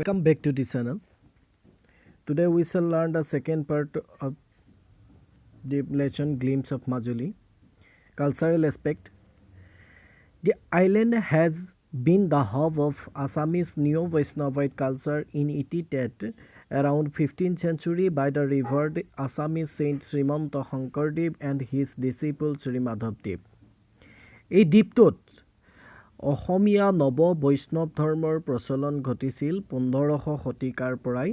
Welcome back to the channel. Today we shall learn the second part of the lesson Glimpse of Majuli. Cultural aspect. The island has been the hub of Assamese Neo-Vaishnavite culture initiated around 15th century by the revered Assamese saint Srimanta Shankardev and his disciple Sri Madhavdev. এই দ্বীপটোত অসমীয়া নৱ বৈষ্ণৱ ধৰ্মৰ প্ৰচলন ঘটিছিল 1500 শতিকাৰ পৰাই।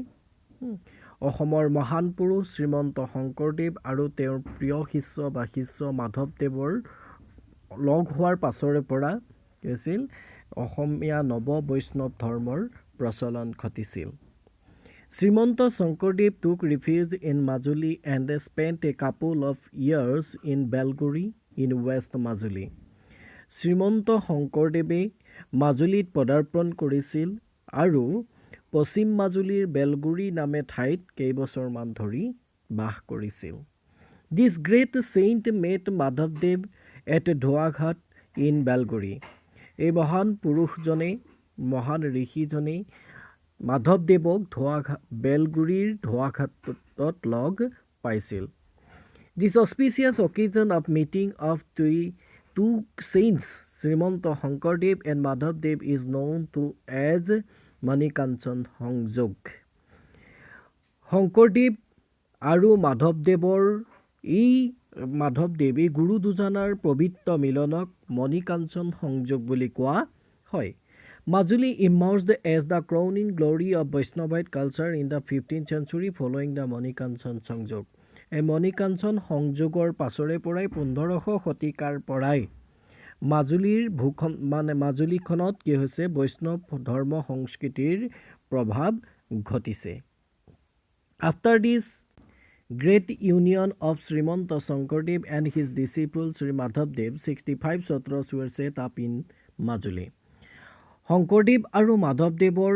অসমৰ মহান পুৰুষ শ্ৰীমন্ত শংকৰদেৱ আৰু তেওঁৰ প্ৰিয় শিষ্য বা শিষ্য মাধৱদেৱৰ লগ হোৱাৰ পাছৰে পৰা কি হৈছিল অসমীয়া নৱ বৈষ্ণৱ ধৰ্মৰ প্ৰচলন ঘটিছিল। Srimanta Shankardev took refuge in Majuli and spent a couple of years in Belguri in West Majuli. Srimanta শংকৰদেৱে মাজুলীত পদাৰ্পণ কৰিছিল আৰু পশ্চিম মাজুলীৰ বেলগুৰি নামে ঠাইত কেইবছৰমান ধৰি বাস কৰিছিল। This great saint met Madhavdev at ধোৱাঘাট in Belguri. এই মহান পুৰুষজনে মহান ঋষিজনে মাধৱদেৱক বেলগুৰিৰ ধোৱাঘাটত লগ পাইছিল। This auspicious occasion of meeting of two saints, Srimanta Shankardev and Madhavdev, is known to as Manikanchan Sanjog. Sankardev আৰু মাধৱদেৱৰ এই গুৰু দুজনাৰ পবিত্ৰ মিলনক মণিকাঞ্চন সংযোগ বুলি কোৱা হয়। Majuli emerged as the crowning glory of Vaishnavite culture in the 15th century following the Manikanchan Sanjog. এই মণিকাঞ্চন সংযোগৰ পাছৰে পৰাই 1500 শতিকাৰ পৰাই মাজুলীখনত কি হৈছে বৈষ্ণৱ ধৰ্ম সংস্কৃতিৰ প্ৰভাৱ ঘটিছে। After this great union of Srimanta Shankardev and his disciple Sri Madhavdev, 65 satras were set up in Majuli. Sankardev আৰু মাধৱদেৱৰ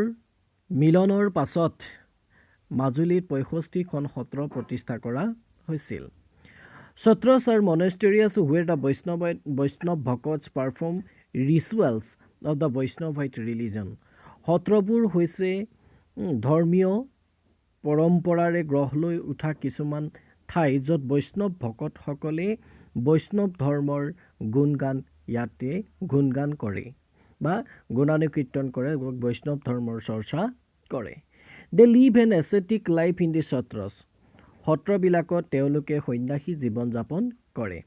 মিলনৰ পাছত মাজুলীত 65খন সত্ৰ প্ৰতিষ্ঠা কৰা হৈছিল। Satras are monasteries where the Vaishnava bhakts perform rituals of the Vaishnavite religion. সত্ৰবোৰ হৈছে ধৰ্মীয় পৰম্পৰাৰে গঢ় লৈ উঠা কিছুমান ঠাই য'ত বৈষ্ণৱ ভকতসকলে বৈষ্ণৱ ধৰ্মৰ গুণগান কৰে বা গুণানুকীৰ্তন কৰে, বৈষ্ণৱ ধৰ্মৰ চৰ্চা কৰে। They live an ascetic life in the satras. সত্ৰবিলাকত তেওঁলোকে সন্ন্যাসী জীৱন যাপন কৰে।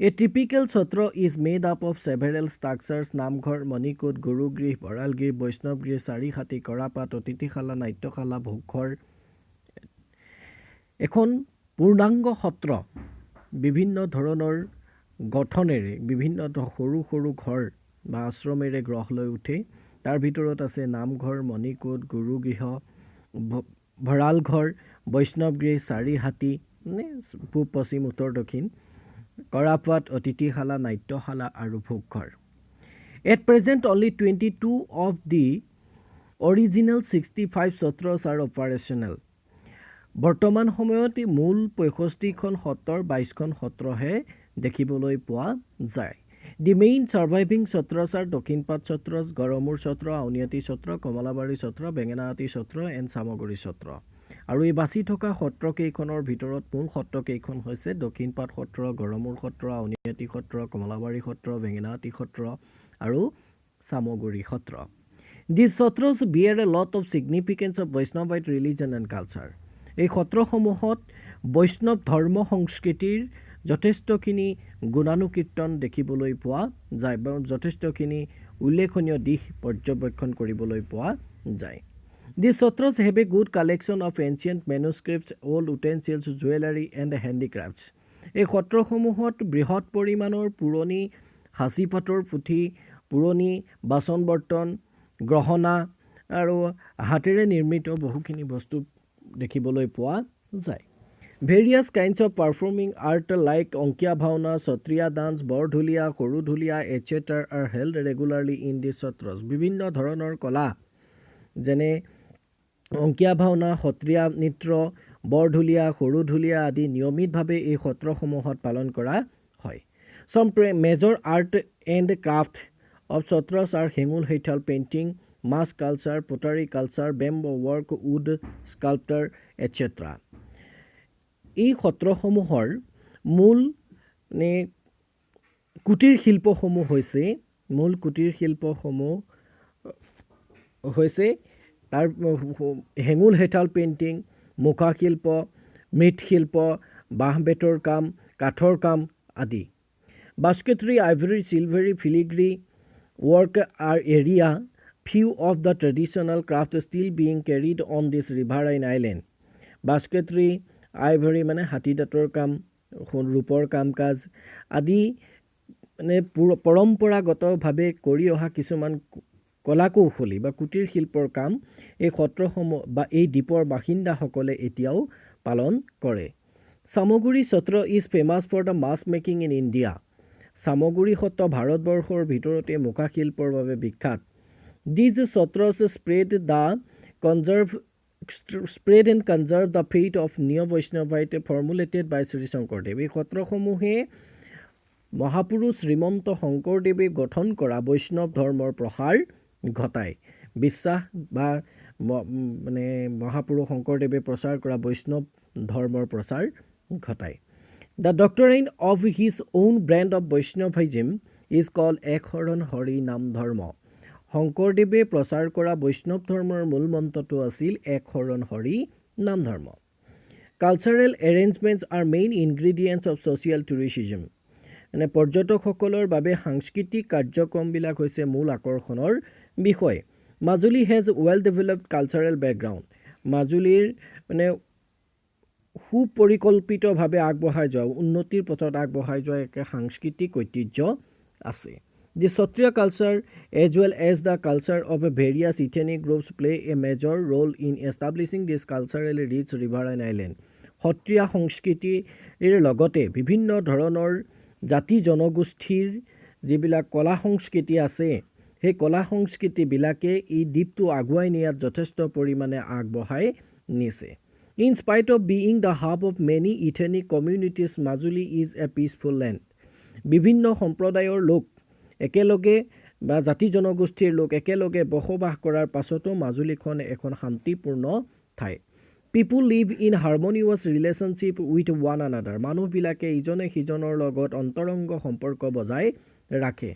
A typical satra is made up of several structures: নামঘৰ, মণিকূট, গুৰুগৃহ, ভঁৰালগৃহ, বৈষ্ণৱগৃহ, চাৰিহাতী, কৰাপাত, অতিথিশালা, নাট্যশালা, ভোগঘৰ। এখন পূৰ্ণাংগ সত্ৰ বিভিন্ন ধৰণৰ গঠনেৰে বিভিন্ন সৰু সৰু ঘৰ বা আশ্ৰমেৰে গঢ় লৈ উঠে। তাৰ ভিতৰত আছে নামঘৰ, মণিকূট, গুৰুগৃহ, ভঁৰালঘৰ, বৈষ্ণৱগৃহ, চাৰিহাতী, পূব পশ্চিম উত্তৰ দক্ষিণ, কৰাপাত, অতিথিশালা, নাট্যশালা আৰু ভোগঘৰ। At present only 22 of the original 65 satras are operational. বৰ্তমান সময়ত মূল 65খন সত্ৰৰ 22খন সত্ৰহে দেখিবলৈ পোৱা যায়। The main surviving satras are Dakshinpat Satra, Garmur Satra, Auniati Satra, Kamalabari Satra, Bengenaati Satra and Chamaguri সত্ৰ। আৰু এই বাছি থকা সত্ৰকেইখনৰ ভিতৰত মূল সত্ৰকেইখন হৈছে দক্ষিণপাট সত্ৰ, গড়মূৰ সত্ৰ, আউনীআটী সত্ৰ, কমলাবাৰী সত্ৰ, বেঙেনাআটী সত্ৰ আৰু চামগুৰি সত্ৰ। These satras bear a lot of significance of Vaishnavite religion and culture. এই সত্ৰসমূহত বৈষ্ণৱ ধৰ্ম সংস্কৃতিৰ যথেষ্টখিনি গুণানুকীৰ্তন দেখিবলৈ পোৱা যায় বা যথেষ্টখিনি উল্লেখনীয় দিশ পৰ্যবেক্ষণ কৰিবলৈ পোৱা যায়। These satras have a good collection of ancient manuscripts, old utensils, jewelry and handicrafts. এই সত্ৰসমূহত বৃহৎ পৰিমাণৰ পুৰণি সাঁচিপাতৰ পুথি, পুৰণি বাচন বৰ্তন, গহনা আৰু হাতেৰে নিৰ্মিত বহুখিনি বস্তু দেখিবলৈ পোৱা যায়। Various kinds of performing art like Ankiya Bhaona, Sattriya dance, Bordhulia, Sorudhulia etc. are held regularly in the satras. বিভিন্ন ধৰণৰ কলা যেনে অংকীয়া ভাওনা, সত্ৰীয়া নৃত্য, বৰঢুলীয়া, সৰুঢুলীয়া আদি নিয়মিতভাৱে এই সত্ৰসমূহত পালন কৰা হয়। Some major art and craft of satras are Hengul, হৈঠাল, painting, mass culture, pottery culture, bamboo work, wood sculpture, etc. এই সত্ৰসমূহৰ মূল নে কুটিৰ শিল্পসমূহ হৈছে তাৰ হেঙুল হেতাল পেইণ্টিং, মুখা শিল্প, মৃৎশিল্প, বাঁহ বেতৰ কাম, কাঠৰ কাম আদি। Basketry, ivory, silvery, filigree work are area few of the traditional crafts still being carried on this riverine island. Basketry, ivory মানে হাতী দাঁতৰ কাম, ৰূপৰ কাম কাজ আদি মানে পৰম্পৰাগতভাৱে কৰি অহা কিছুমান কলাকৌশলী বা কুটিৰ শিল্পৰ কাম এই সত্ৰসমূহ বা এই দ্বীপৰ বাসিন্দাসকলে এতিয়াও পালন কৰে। Chamaguri Sattra is famous for the mask making in India. Chamaguri Sattra ভাৰতবৰ্ষৰ ভিতৰতে মুখা শিল্পৰ বাবে বিখ্যাত। These সত্ৰস spread and conserve the faith of Neo-Vaishnavite formulated by Sri Shankardev. এই সত্ৰসমূহে মহাপুৰুষ শ্ৰীমন্ত শংকৰদেৱে গঠন কৰা বৈষ্ণৱ ধৰ্মৰ প্ৰসাৰ ঘটায়। বিশ্বাস বা মানে মহাপুৰুষ শংকৰদেৱে প্ৰচাৰ কৰা বৈষ্ণৱ ধৰ্মৰ প্ৰচাৰ ঘটায়। The doctrine of his own brand of Vaishnavism is called এক শৰণ হৰি নাম ধৰ্ম। শংকৰদেৱে প্ৰচাৰ কৰা বৈষ্ণৱ ধৰ্মৰ মূল মন্ত্ৰটো আছিল এক শৰণ হৰি নাম ধৰ্ম। Cultural arrangements are main ingredients of social tourism. মানে পৰ্যটকসকলৰ বাবে সাংস্কৃতিক কাৰ্যক্ৰমবিলাক হৈছে মূল আকৰ্ষণৰ বিষয়। Majuli has well developed cultural background. মাজুলীৰ মানে সুপৰিকল্পিতভাৱে আগবঢ়াই যোৱা উন্নতিৰ পথত আগবঢ়াই যোৱা এক সাংস্কৃতিক ঐতিহ্য আছে। The Satriya culture as well as the culture of various ethnic groups play a major role in establishing this culturally rich riverine island. Sattriya সংস্কৃতিৰ লগতে বিভিন্ন ধৰণৰ জাতি জনগোষ্ঠীৰ যিবিলাক কলা সংস্কৃতি আছে সেই কলা সংস্কৃতিবিলাকে এই দ্বীপটো আগুৱাই নিয়াত যথেষ্ট পৰিমাণে আগবঢ়াই নিছে। In spite of being the hub of many ethnic communities, Majuli is a peaceful land. বিভিন্ন সম্প্ৰদায়ৰ লোক একেলগে বা জাতি জনগোষ্ঠীৰ লোক একেলগে বসবাস কৰাৰ পাছতো মাজুলীখন এখন শান্তিপূৰ্ণ ঠাই। People live in harmonious relationship with one another. মানুহবিলাকে ইজনে সিজনৰ লগত অন্তৰংগ সম্পৰ্ক বজাই ৰাখে।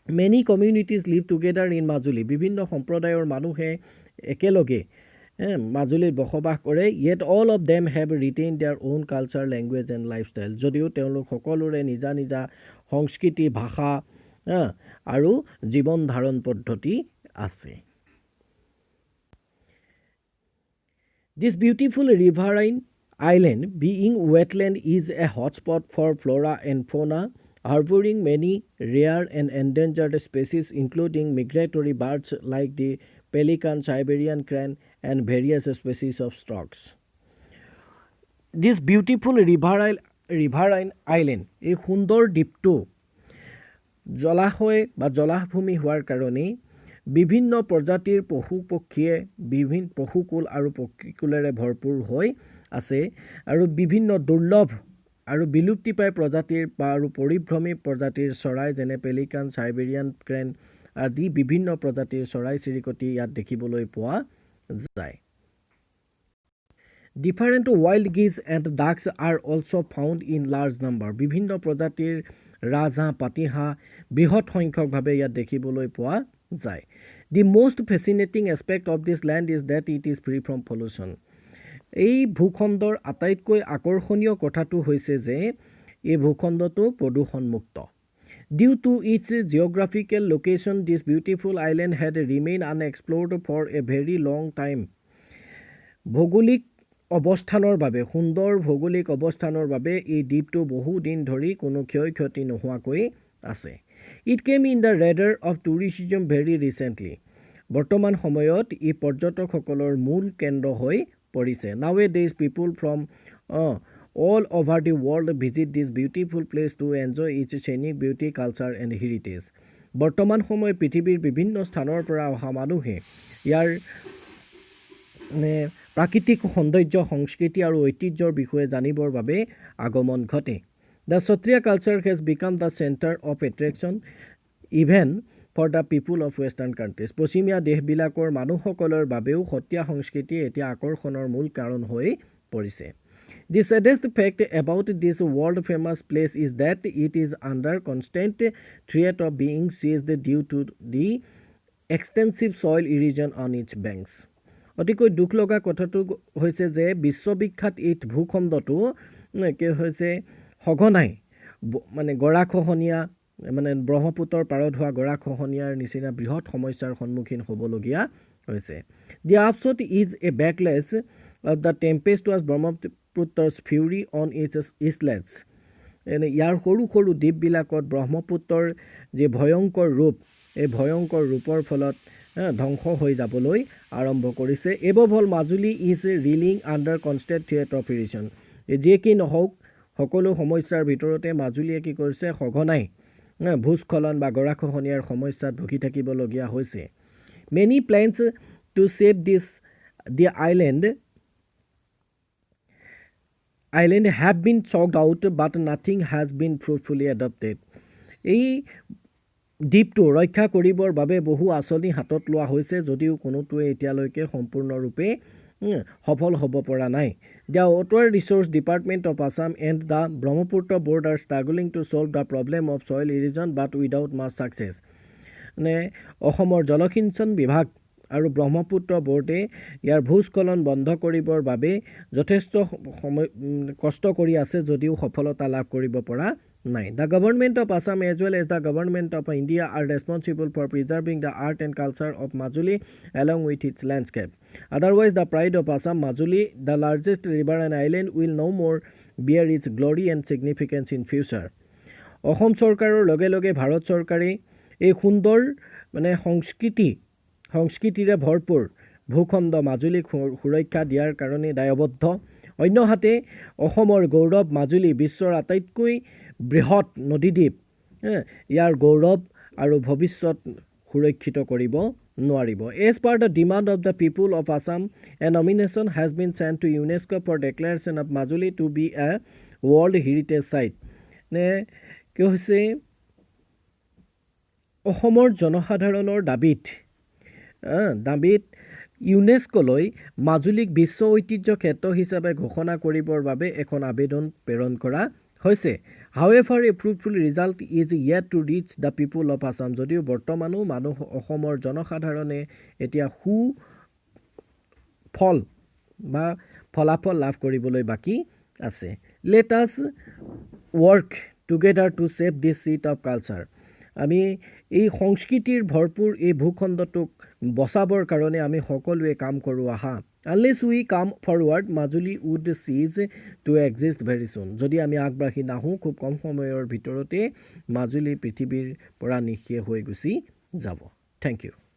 Many communities live together in Majuli. বিভিন্ন সম্প্ৰদায়ৰ মানুহে একেলগে মাজুলীত বসবাস কৰে। Yet all of them have retained their own culture, language and lifestyle. যদিও তেওঁলোক সকলোৰে নিজা নিজা সংস্কৃতি, ভাষা আৰু জীৱন ধাৰণ পদ্ধতি আছে। This beautiful riverine island, being wetland, is a hotspot for flora and fauna, harboring many rare and endangered species including migratory birds like the pelican, Siberian crane and various species of storks. This beautiful riverine island, এই সুন্দৰ দ্বীপটো জলাশয় বা জলাভূমি হোৱাৰ কাৰণে বিভিন্ন প্ৰজাতিৰ পশু পক্ষীয়ে বিভিন্ন পশুকুল আৰু পক্ষীকুলেৰে ভৰপূৰ হৈ আছে আৰু বিভিন্ন দুৰ্লভ আৰু বিলুপ্তিপ্ৰায় প্ৰজাতিৰ আৰু পৰিভ্ৰমী প্ৰজাতিৰ চৰাই যেনে পেলিকান, চাইবেৰিয়ান ক্ৰেন আদি বিভিন্ন প্ৰজাতিৰ চৰাই চিৰিকটি ইয়াত দেখিবলৈ পোৱা যায়। Different wild geese and ducks are also found in large number. বিভিন্ন প্ৰজাতিৰ ৰাজহাঁহ, পাতিহাঁহ বৃহৎ সংখ্যকভাৱে ইয়াত দেখিবলৈ পোৱা যায়। The most fascinating aspect of this land is that it is free from pollution. এই ভূখণ্ডৰ আটাইতকৈ আকৰ্ষণীয় কথাটো হৈছে যে এই ভূখণ্ডটো প্ৰদূষণমুক্ত। Due to its geographical location, this beautiful island had remained unexplored for a very long time. ভৌগোলিক অৱস্থানৰ বাবে সুন্দৰ ভৌগোলিক অৱস্থানৰ বাবে এই দ্বীপটো বহুদিন ধৰি কোনো ক্ষয় ক্ষতি নোহোৱাকৈ আছে। It came in the radar of tourism very recently. বৰ্তমান সময়ত ই পৰ্যটকসকলৰ মূল কেন্দ্ৰ হৈ পৰিছে। Nowadays people from all over the world visit this beautiful place to enjoy its scenic beauty, culture and heritage. বৰ্তমান সময়ত পৃথিৱীৰ বিভিন্ন স্থানৰ পৰা অহা মানুহে ইয়াৰ প্ৰাকৃতিক সৌন্দৰ্য, সংস্কৃতি আৰু ঐতিহ্যৰ বিষয়ে জানিবৰ বাবে আগমন ঘটে। The Satriya culture has become the center of attraction even for the people of western countries পশ্চিমীয়া দেশবিলাকৰ মানুহসকলৰ বাবেও সত্ৰীয়া সংস্কৃতি এতিয়া আকৰ্ষণৰ মূল কাৰণ হৈ পৰিছে The saddest fact about this world-famous place is that it is under constant threat of being seized due to the extensive soil erosion on its banks. অতিকৈ দুখ লগা কথাটো হৈছে যে বিশ্ববিখ্যাত এই ভূখণ্ডটো কি হৈছে সঘনাই মানে গৰাখহনীয়া মানে ব্ৰহ্মপুত্ৰৰ পাৰত হোৱা গৰাখহনীয়াৰ নিচিনা বৃহৎ সমস্যাৰ সন্মুখীন হ'বলগীয়া হৈছে The upshot is a backlash of the tempestuous Brahmaputra's fury on its islets. ইয়াৰ সৰু সৰু দ্বীপবিলাকত ব্ৰহ্মপুত্ৰৰ যে ভয়ংকৰ ৰূপ এই ভয়ংকৰ ৰূপৰ ফলত ধ্বংস হৈ যাবলৈ আৰম্ভ কৰিছে Above all, Majuli is reeling under constant threat of erosion. যিয়ে কি নহওক সকলো সমস্যাৰ ভিতৰতে মাজুলীয়ে কি কৰিছে সঘনাই ভূস্খলন বা গৰাখহনীয়াৰ সমস্যাত ভুগি থাকিবলগীয়া হৈছে Many plans to save the island have been chalked out, but nothing has been fruitfully adopted. এই দ্বীপটো ৰক্ষা কৰিবৰ বাবে বহু আঁচনি হাতত লোৱা হৈছে যদিও কোনোটোৱে এতিয়ালৈকে সম্পূৰ্ণৰূপে সফল হ'ব পৰা নাই The Water Resource Department of Assam and the Brahmaputra Board are struggling to solve the problem of soil erosion but without much success. অসমৰ জলসিঞ্চন বিভাগ আৰু ব্ৰহ্মপুত্ৰ বোৰ্ডে ইয়াৰ ভূস্খলন বন্ধ কৰিবৰ বাবে যথেষ্ট কষ্ট কৰি আছে যদিও সফলতা লাভ কৰিব পৰা নাই The government of Assam as well as the government of India are responsible for preserving the art and culture of Majuli along with its landscape. Otherwise, the pride of Assam, Majuli, the largest river and island, will no more bear its glory and significance in future. Assam চৰকাৰৰ লগে লগে ভাৰত চৰকাৰে এই সুন্দৰ মানে সংস্কৃতিৰে ভৰপূৰ ভূখণ্ড মাজুলীক সুৰক্ষা দিয়াৰ কাৰণে দায়বদ্ধ অন্যহাতে অসমৰ গৌৰৱ মাজুলী বিশ্বৰ আটাইতকৈ বৃহৎ নদীদ্বীপ ইয়াৰ গৌৰৱ আৰু ভৱিষ্যত সুৰক্ষিত কৰিব নোৱাৰিব As per the demand of the people of Assam, a nomination has been sent to UNESCO for declaration of Majuli to be a World Heritage Site. কি হৈছে অসমৰ জনসাধাৰণৰ দাবীত ইউনেস্কোলৈ মাজুলীক বিশ্ব ঐতিহ্য ক্ষেত্ৰ হিচাপে ঘোষণা কৰিবৰ বাবে এখন আবেদন প্ৰেৰণ কৰা হৈছে However, a fruitful result is yet to reach the people of Assam. যদিও বৰ্তমানো অসমৰ জনসাধাৰণে এতিয়া ফলাফল লাভ কৰিবলৈ বাকী আছে Let us work together to save this seat of culture. আমি এই সংস্কৃতিৰ ভৰপূৰ এই ভূখণ্ডটোক বচাবৰ কাৰণে আমি সকলোৱে কাম কৰোঁ আহা Unless we come forward, Majuli would cease to exist very soon. যদি আমি আগবাঢ়ি নাহোঁ খুব কম সময়ৰ ভিতৰতে মাজুলী পৃথিৱীৰ পৰা নিঃশেষ হৈ গুচি যাব Thank you.